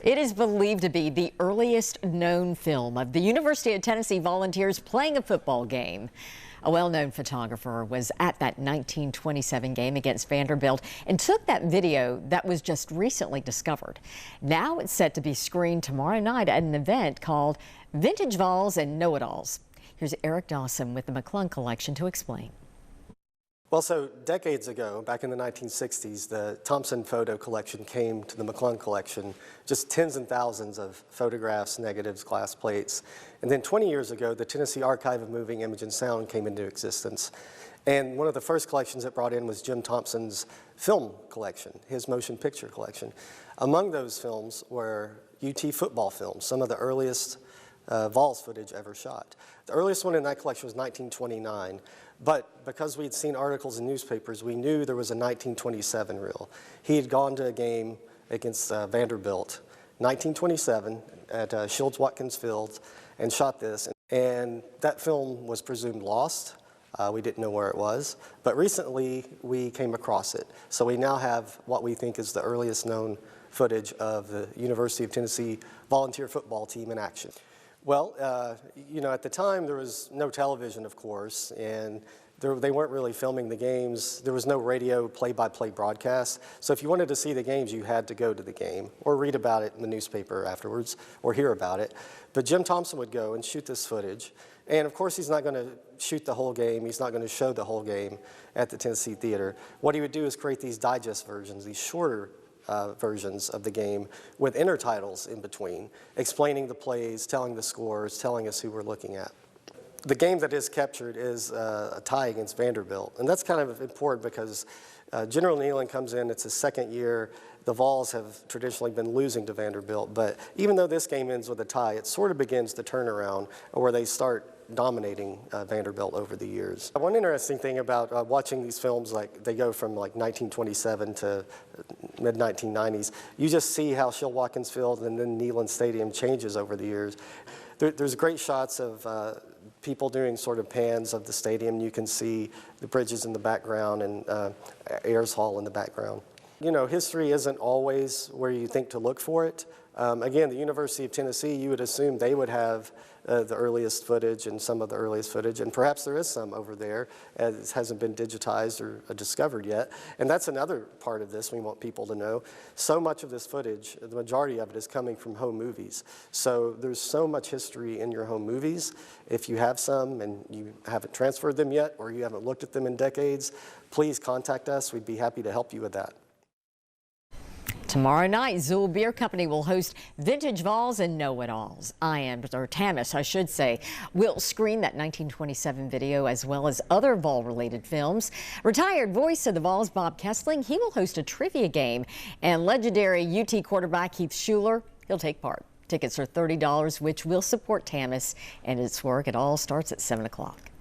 It is believed to be the earliest known film of the University of Tennessee Volunteers playing a football game. A well-known photographer was at that 1927 game against Vanderbilt and took that video that was just recently discovered. Now it's set to be screened tomorrow night at an event called Vintage Vols and Know-It-Alls. Here's Eric Dawson with the McClung Collection to explain. Well, so decades ago, back in the 1960s, the Thompson photo collection came to the McClung Collection, just tens and thousands of photographs, negatives, glass plates. And then 20 years ago, the Tennessee Archive of Moving Image and Sound came into existence. And one of the first collections it brought in was Jim Thompson's film collection, his motion picture collection. Among those films were UT football films, some of the earliest Vols footage ever shot. The earliest one in that collection was 1929, but because we'd seen articles in newspapers, we knew there was a 1927 reel. He had gone to a game against Vanderbilt, 1927, at Shields-Watkins Field, and shot this. And that film was presumed lost. We didn't know where it was, but recently we came across it. So we now have what we think is the earliest known footage of the University of Tennessee volunteer football team in action. Well, you know, at the time there was no television, of course, and they weren't really filming the games. There was no radio play-by-play broadcast. So if you wanted to see the games, you had to go to the game or read about it in the newspaper afterwards or hear about it. But Jim Thompson would go and shoot this footage. And of course, he's not going to shoot the whole game. He's not going to show the whole game at the Tennessee Theater. What he would do is create these digest versions, these shorter versions of the game with intertitles in between, explaining the plays, telling the scores, telling us who we're looking at. The game that is captured is a tie against Vanderbilt, and that's kind of important because General Neyland comes in, it's his second year. The Vols have traditionally been losing to Vanderbilt, but even though this game ends with a tie, it sort of begins the turnaround where they start dominating Vanderbilt over the years. One interesting thing about watching these films, like they go from like 1927 to mid-1990s, you just see how Shields-Watkins Field and then Neyland Stadium changes over the years. There's great shots of people doing sort of pans of the stadium. You can see the bridges in the background and Ayers Hall in the background. You know, history isn't always where you think to look for it. Again, the University of Tennessee, you would assume they would have the earliest footage and some of the earliest footage, and perhaps there is some over there as it hasn't been digitized or discovered yet. And that's another part of this we want people to know. So much of this footage, the majority of it is coming from home movies. So there's so much history in your home movies. If you have some and you haven't transferred them yet or you haven't looked at them in decades, please contact us. We'd be happy to help you with that. Tomorrow night, Zool Beer Company will host Vintage Vols and Know-It-Alls. Tamis, I should say, will screen that 1927 video as well as other Vol-related films. Retired voice of the Vols, Bob Kessling, he will host a trivia game. And legendary UT quarterback Heath Schuler, he'll take part. Tickets are $30, which will support Tamis and its work. It all starts at 7 o'clock.